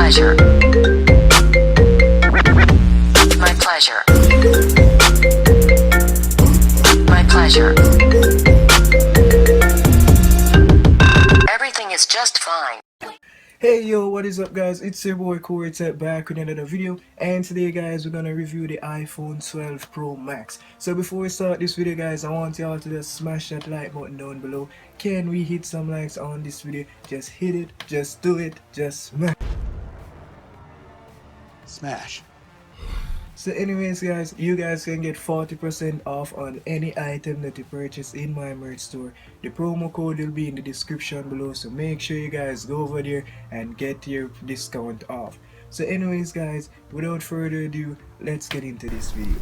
pleasure. My pleasure. My pleasure. Everything is just fine. Hey yo, what is up guys? It's your boy Corey Tech back with another video, and today guys we're gonna review the iPhone 12 Pro Max. So before we start this video guys, I want y'all to just smash that like button down below. Can we hit some likes on this video? Just hit it, just do it, just smash. So anyways guys, you guys can get 40% off on any item that you purchase in my merch store. The promo code will be in the description below, so make sure you guys go over there and get your discount off. So anyways guys, without further ado, let's get into this video.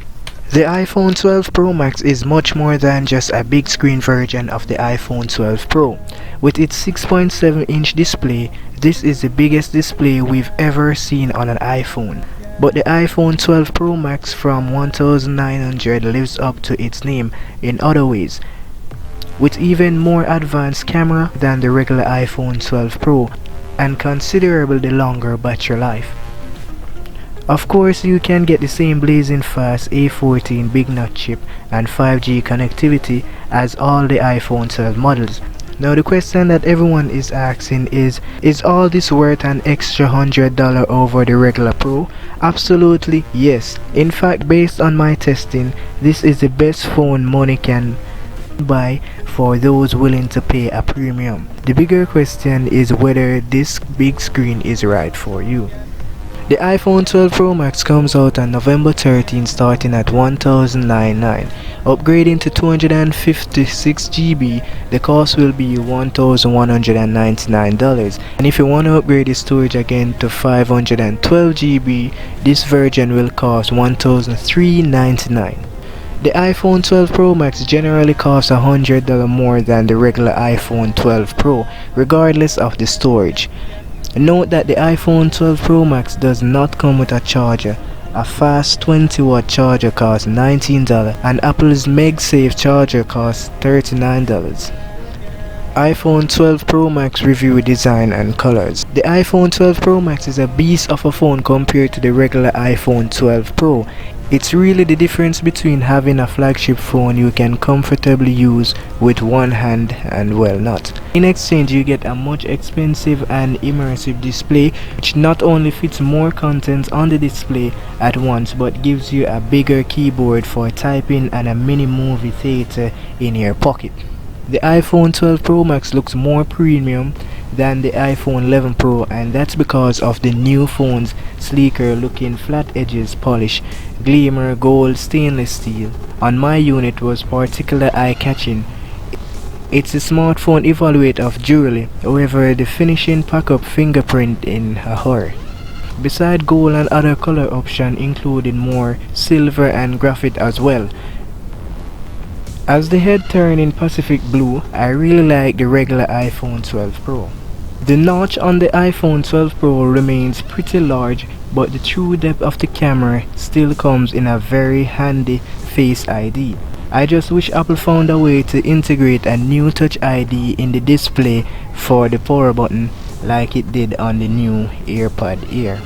The iPhone 12 Pro Max is much more than just a big screen version of the iPhone 12 Pro. With its 6.7-inch display, this is the biggest display we've ever seen on an iPhone. But the iPhone 12 Pro Max from $1,900 lives up to its name in other ways, with even more advanced camera than the regular iPhone 12 Pro and considerably longer battery life. Of course, you can get the same blazing fast A14 Bionic chip and 5G connectivity as all the iPhone 12 models. Now the question that everyone is asking is all this worth an extra $100 over the regular Pro? Absolutely yes. In fact, based on my testing, this is the best phone money can buy for those willing to pay a premium. The bigger question is whether this big screen is right for you. The iPhone 12 Pro Max comes out on November 13 starting at $1,999. Upgrading to 256 GB, the cost will be $1,199. And if you want to upgrade the storage again to 512 GB, this version will cost $1,399. The iPhone 12 Pro Max generally costs $100 more than the regular iPhone 12 Pro, regardless of the storage. Note that the iPhone 12 Pro Max does not come with a charger. A fast 20-watt charger costs $19 and Apple's MagSafe charger costs $39. iPhone 12 Pro Max review, design and colors. The iPhone 12 Pro Max is a beast of a phone compared to the regular iPhone 12 Pro. It's really the difference between having a flagship phone you can comfortably use with one hand and well not. In exchange, you get a much expensive and immersive display which not only fits more content on the display at once but gives you a bigger keyboard for typing and a mini movie theater in your pocket. The iPhone 12 Pro Max looks more premium than the iPhone 11 Pro, and that's because of the new phone's sleeker looking flat edges, polish, glimmer, gold, stainless steel. On my unit was particularly eye-catching. It's a smartphone evaluate of jewelry, however the finishing pack up fingerprint in a hurry. Beside gold and other color options including more silver and graphite as well. As the head turned in Pacific blue, I really like the regular iPhone 12 Pro. The notch on the iPhone 12 Pro remains pretty large, but the true depth of the camera still comes in a very handy Face ID. I just wish Apple found a way to integrate a new Touch ID in the display for the power button like it did on the new AirPod Air.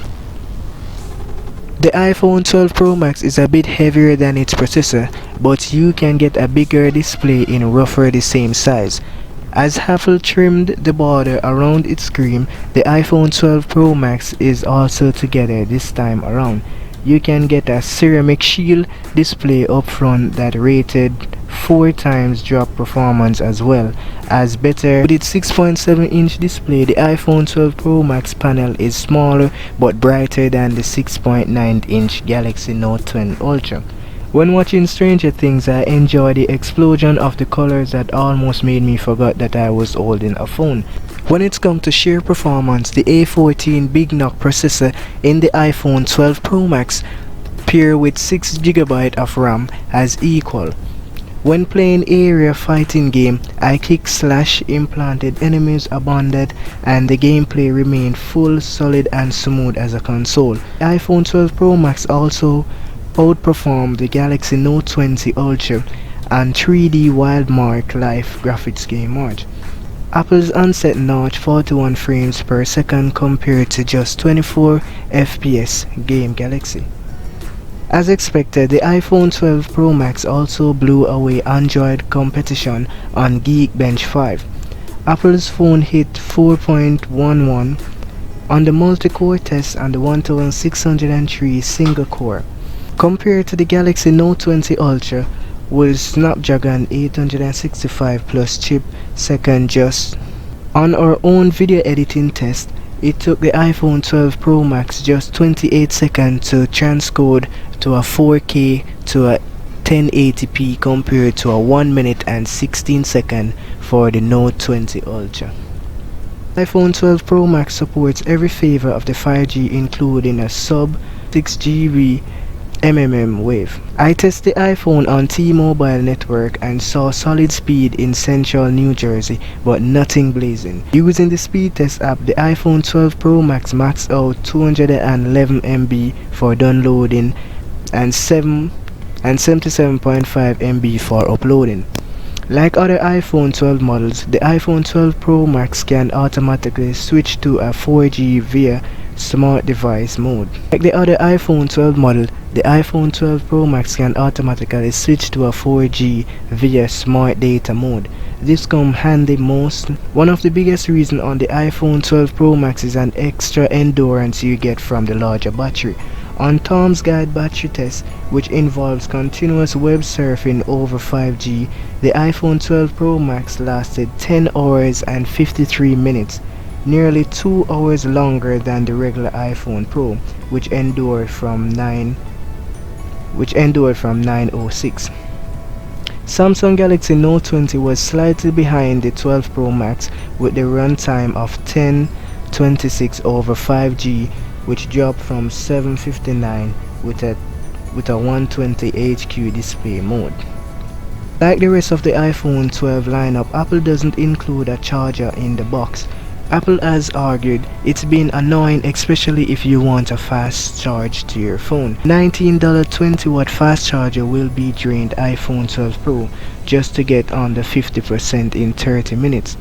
The iPhone 12 Pro Max is a bit heavier than its predecessor, but you can get a bigger display in roughly the same size. As Apple trimmed the border around its screen, the iPhone 12 Pro Max is also together this time around. You can get a ceramic shield display up front that rated 4 times drop performance as well as better. With its 6.7-inch display, the iPhone 12 Pro Max panel is smaller but brighter than the 6.9-inch Galaxy Note 10 Ultra. When watching Stranger Things, I enjoy the explosion of the colors that almost made me forget that I was holding a phone. When it's come to sheer performance, the A14 Bionic processor in the iPhone 12 Pro Max paired with 6GB of RAM as equal. When playing area fighting game, I kick slash implanted enemies abandoned and the gameplay remained full, solid and smooth as a console. The iPhone 12 Pro Max also outperformed the Galaxy Note 20 Ultra and 3D Wildmark Life graphics game mode. Apple's onset notched 41 frames per second compared to just 24 FPS game Galaxy. As expected, the iPhone 12 Pro Max also blew away Android competition on Geekbench 5. Apple's phone hit 4.11 on the multi-core test and the 1603 single-core. Compared to the Galaxy Note 20 Ultra with Snapdragon 865 plus chip second just. On our own video editing test, it took the iPhone 12 Pro Max just 28 seconds to transcode to a 4K to a 1080p compared to a 1 minute and 16 seconds for the Note 20 Ultra. iPhone 12 Pro Max supports every flavor of the 5G including a sub 6 GB wave. I tested the iPhone on T-Mobile network and saw solid speed in central New Jersey but nothing blazing. Using the speed test app, the iPhone 12 Pro Max maxed out 211 MB for downloading and 77.5 MB for uploading. Like other iPhone 12 models, the iPhone 12 Pro Max can automatically switch to a 4G via smart device mode. Like the other iPhone 12 model, the iPhone 12 Pro Max can automatically switch to a 4G via smart data mode. This comes handy most. One of the biggest reasons on the iPhone 12 Pro Max is an extra endurance you get from the larger battery. On Tom's Guide battery test, which involves continuous web surfing over 5G, the iPhone 12 Pro Max lasted 10 hours and 53 minutes, nearly 2 hours longer than the regular iPhone Pro, which endured from 906. Samsung Galaxy Note 20 was slightly behind the 12 Pro Max with the runtime of 1026 over 5G, which dropped from 759 with a 120 HQ display mode. Like the rest of the iPhone 12 lineup, Apple doesn't include a charger in the box. Apple has argued it's been annoying, especially if you want a fast charge to your phone. $19 20-watt fast charger will be drained iPhone 12 Pro just to get under 50% in 30 minutes.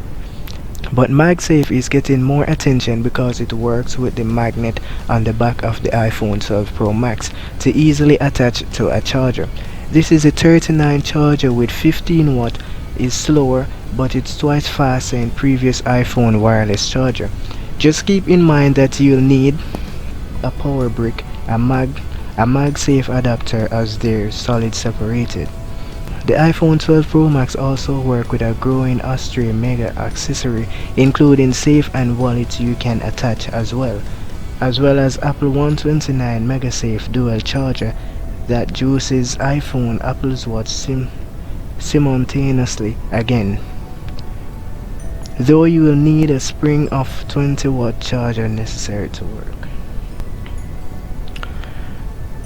But MagSafe is getting more attention because it works with the magnet on the back of the iPhone 12 Pro Max to easily attach to a charger. This is a 39 charger with 15 watt, is slower but it's twice faster than previous iPhone wireless charger. Just keep in mind that you'll need a power brick, a MagSafe adapter as they're solid separated. The iPhone 12 Pro Max also works with a growing Astray Mega accessory, including safe and wallet you can attach as well as Apple 129 MagSafe dual charger that juices iPhone Apple's Watch simultaneously again, though you will need a spring of 20-watt charger necessary to work.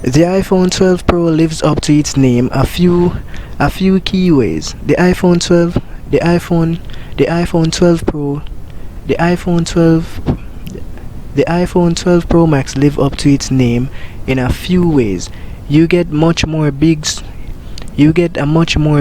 The iPhone 12 Pro lives up to its name a few key ways. The iPhone 12 Pro Max live up to its name in a few ways. You get a much more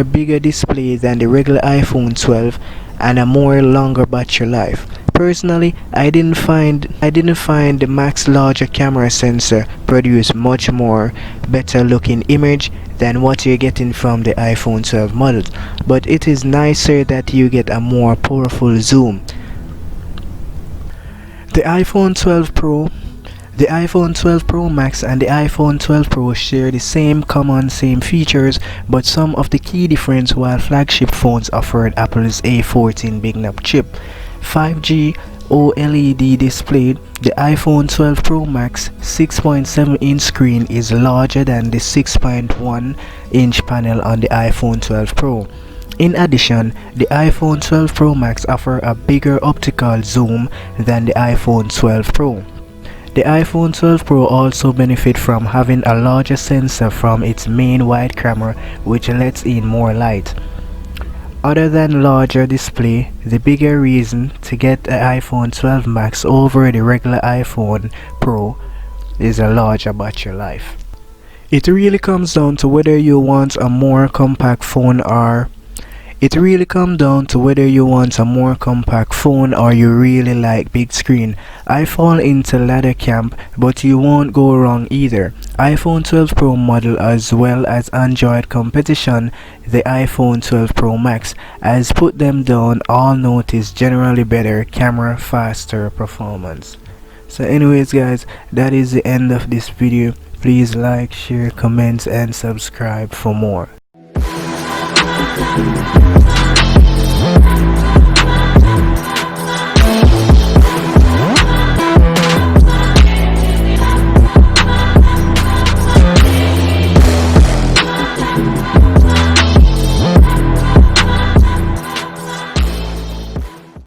bigger display than the regular iPhone 12 and a more longer battery life. Personally, I didn't find the Max larger camera sensor produce much more better looking image than what you're getting from the iPhone 12 model, but it is nicer that you get a more powerful zoom. The iPhone 12 Pro Max and the iPhone 12 Pro share the same features, but some of the key difference while flagship phones offered Apple's A14 Bionic chip, 5G OLED display. The iPhone 12 Pro Max 6.7-inch screen is larger than the 6.1-inch panel on the iPhone 12 Pro. In addition, the iPhone 12 Pro Max offers a bigger optical zoom than the iPhone 12 Pro. The iPhone 12 Pro also benefits from having a larger sensor from its main wide camera, which lets in more light. Other than larger display, the bigger reason to get the iPhone 12 Max over the regular iPhone Pro is a larger battery life. It really comes down to whether you want a more compact phone or It really comes down to whether you want a more compact phone or you really like big screen. I fall into latter camp, but you won't go wrong either. iPhone 12 Pro model as well as Android competition, the iPhone 12 Pro Max, has put them down. All notice generally better camera, faster performance. So anyways guys, that is the end of this video. Please like, share, comment and subscribe for more.